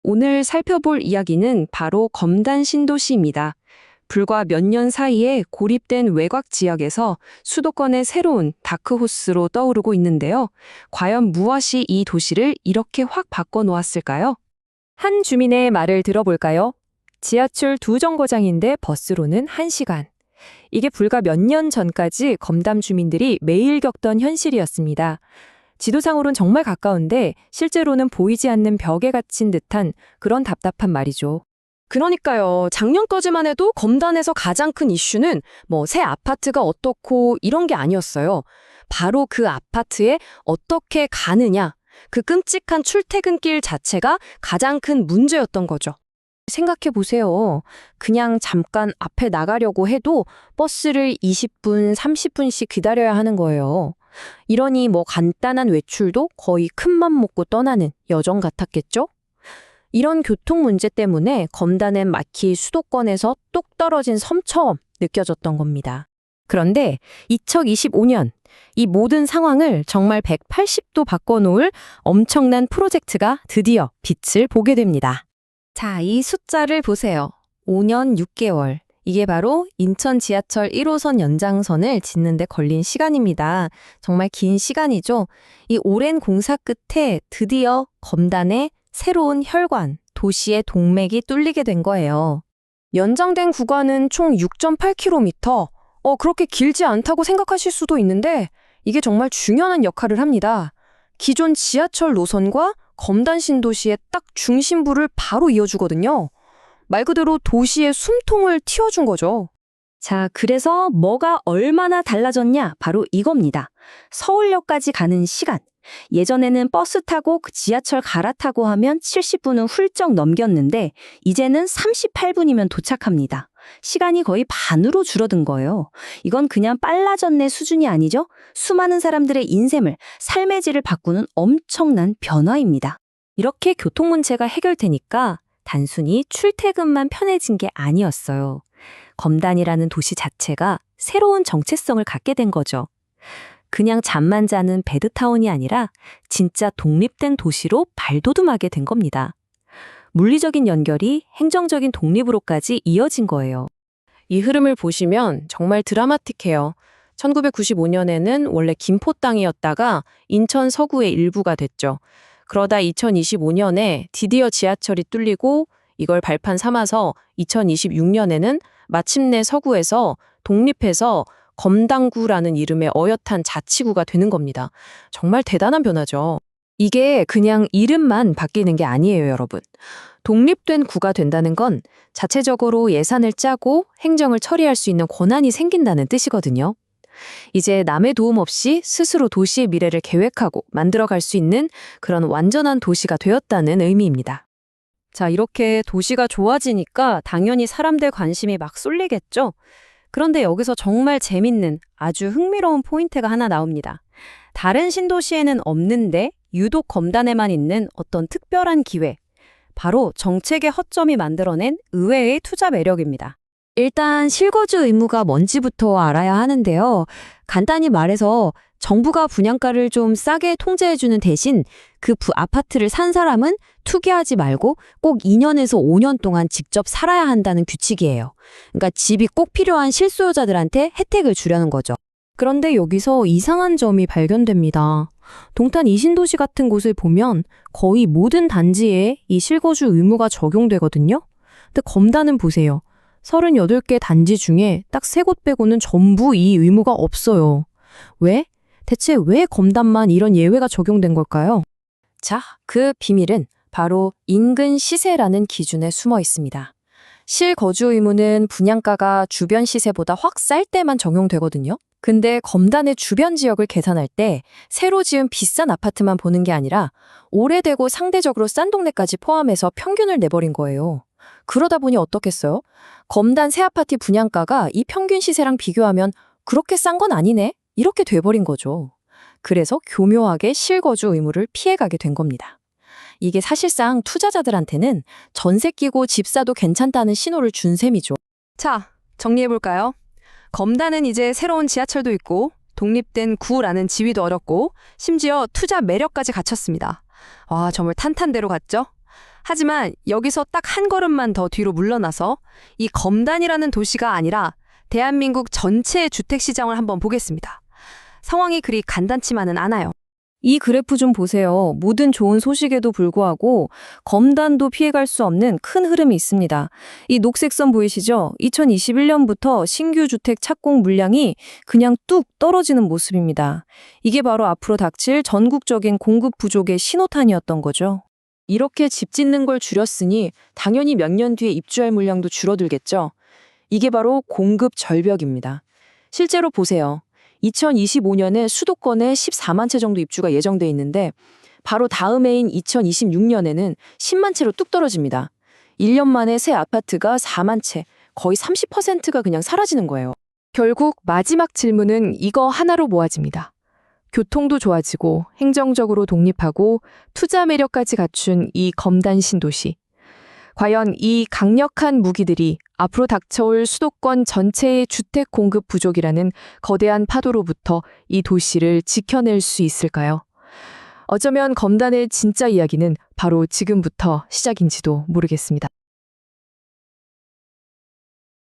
오늘 살펴볼 이야기는 바로 검단 신도시입니다. 불과 몇 년 사이에 고립된 외곽 지역에서 수도권의 새로운 다크호스로 떠오르고 있는데요. 과연 무엇이 이 도시를 이렇게 확 바꿔놓았을까요? 한 주민의 말을 들어볼까요? 지하철 2정거장인데 버스로는 1시간. 이게 불과 몇 년 전까지 검담 주민들이 매일 겪던 현실이었습니다. 지도상으론 정말 가까운데 실제로는 보이지 않는 벽에 갇힌 듯한 그런 답답한 말이죠. 그러니까요. 작년까지만 해도 검단에서 가장 큰 이슈는 새 아파트가 어떻고 이런 게 아니었어요. 바로 그 아파트에 어떻게 가느냐, 그 끔찍한 출퇴근길 자체가 가장 큰 문제였던 거죠. 생각해 보세요. 그냥 잠깐 앞에 나가려고 해도 버스를 20분, 30분씩 기다려야 하는 거예요. 이러니 간단한 외출도 거의 큰맘 먹고 떠나는 여정 같았겠죠? 이런 교통 문제 때문에 검단은 마치 수도권에서 뚝 떨어진 섬처럼 느껴졌던 겁니다. 그런데 2025년 이 모든 상황을 정말 180도 바꿔놓을 엄청난 프로젝트가 드디어 빛을 보게 됩니다. 자, 이 숫자를 보세요. 5년 6개월. 이게 바로 인천 지하철 1호선 연장선을 짓는 데 걸린 시간입니다. 정말 긴 시간이죠. 이 오랜 공사 끝에 드디어 검단의 새로운 혈관, 도시의 동맥이 뚫리게 된 거예요. 연장된 구간은 총 6.8km. 그렇게 길지 않다고 생각하실 수도 있는데 이게 정말 중요한 역할을 합니다. 기존 지하철 노선과 검단 신도시의 딱 중심부를 바로 이어주거든요. 말 그대로 도시의 숨통을 틔워준 거죠. 자, 그래서 뭐가 얼마나 달라졌냐? 바로 이겁니다. 서울역까지 가는 시간. 예전에는 버스 타고 그 지하철 갈아타고 하면 70분은 훌쩍 넘겼는데 이제는 38분이면 도착합니다. 시간이 거의 반으로 줄어든 거예요. 이건 그냥 빨라졌네 수준이 아니죠? 수많은 사람들의 인생을, 삶의 질을 바꾸는 엄청난 변화입니다. 이렇게 교통 문제가 해결되니까 단순히 출퇴근만 편해진 게 아니었어요. 검단이라는 도시 자체가 새로운 정체성을 갖게 된 거죠. 그냥 잠만 자는 배드타운이 아니라 진짜 독립된 도시로 발돋움하게 된 겁니다. 물리적인 연결이 행정적인 독립으로까지 이어진 거예요. 이 흐름을 보시면 정말 드라마틱해요. 1995년에는 원래 김포 땅이었다가 인천 서구의 일부가 됐죠. 그러다 2025년에 드디어 지하철이 뚫리고 이걸 발판 삼아서 2026년에는 마침내 서구에서 독립해서 검단구라는 이름의 어엿한 자치구가 되는 겁니다. 정말 대단한 변화죠. 이게 그냥 이름만 바뀌는 게 아니에요, 여러분. 독립된 구가 된다는 건 자체적으로 예산을 짜고 행정을 처리할 수 있는 권한이 생긴다는 뜻이거든요. 이제 남의 도움 없이 스스로 도시의 미래를 계획하고 만들어갈 수 있는 그런 완전한 도시가 되었다는 의미입니다. 자, 이렇게 도시가 좋아지니까 당연히 사람들 관심이 막 쏠리겠죠? 그런데 여기서 정말 재밌는 아주 흥미로운 포인트가 하나 나옵니다. 다른 신도시에는 없는데 유독 검단에만 있는 어떤 특별한 기회. 바로 정책의 허점이 만들어낸 의외의 투자 매력입니다. 일단 실거주 의무가 뭔지부터 알아야 하는데요. 간단히 말해서 정부가 분양가를 좀 싸게 통제해주는 대신 그 아파트를 산 사람은 투기하지 말고 꼭 2년에서 5년 동안 직접 살아야 한다는 규칙이에요. 그러니까 집이 꼭 필요한 실수요자들한테 혜택을 주려는 거죠. 그런데 여기서 이상한 점이 발견됩니다. 동탄 이신도시 같은 곳을 보면 거의 모든 단지에 이 실거주 의무가 적용되거든요. 근데 검단은 보세요. 38개 단지 중에 딱 3곳 빼고는 전부 이 의무가 없어요. 왜? 대체 왜 검단만 이런 예외가 적용된 걸까요? 자, 그 비밀은 바로 인근 시세라는 기준에 숨어 있습니다. 실거주 의무는 분양가가 주변 시세보다 확 쌀 때만 적용되거든요. 근데 검단의 주변 지역을 계산할 때 새로 지은 비싼 아파트만 보는 게 아니라 오래되고 상대적으로 싼 동네까지 포함해서 평균을 내버린 거예요. 그러다 보니 어떻겠어요? 검단 새 아파트 분양가가 이 평균 시세랑 비교하면 그렇게 싼 건 아니네? 이렇게 돼버린 거죠. 그래서 교묘하게 실거주 의무를 피해가게 된 겁니다. 이게 사실상 투자자들한테는 전세 끼고 집 사도 괜찮다는 신호를 준 셈이죠. 자, 정리해볼까요? 검단은 이제 새로운 지하철도 있고 독립된 구라는 지위도 얻었고 심지어 투자 매력까지 갖췄습니다. 와, 정말 탄탄대로 갔죠? 하지만 여기서 딱 한 걸음만 더 뒤로 물러나서 이 검단이라는 도시가 아니라 대한민국 전체의 주택시장을 한번 보겠습니다. 상황이 그리 간단치만은 않아요. 이 그래프 좀 보세요. 모든 좋은 소식에도 불구하고 검단도 피해갈 수 없는 큰 흐름이 있습니다. 이 녹색 선 보이시죠? 2021년부터 신규 주택 착공 물량이 그냥 뚝 떨어지는 모습입니다. 이게 바로 앞으로 닥칠 전국적인 공급 부족의 신호탄이었던 거죠. 이렇게 집 짓는 걸 줄였으니 당연히 몇 년 뒤에 입주할 물량도 줄어들겠죠. 이게 바로 공급 절벽입니다. 실제로 보세요. 2025년에 수도권에 14만 채 정도 입주가 예정돼 있는데 바로 다음 해인 2026년에는 10만 채로 뚝 떨어집니다. 1년 만에 새 아파트가 4만 채, 거의 30%가 그냥 사라지는 거예요. 결국 마지막 질문은 이거 하나로 모아집니다. 교통도 좋아지고 행정적으로 독립하고 투자 매력까지 갖춘 이 검단 신도시. 과연 이 강력한 무기들이 앞으로 닥쳐올 수도권 전체의 주택 공급 부족이라는 거대한 파도로부터 이 도시를 지켜낼 수 있을까요? 어쩌면 검단의 진짜 이야기는 바로 지금부터 시작인지도 모르겠습니다.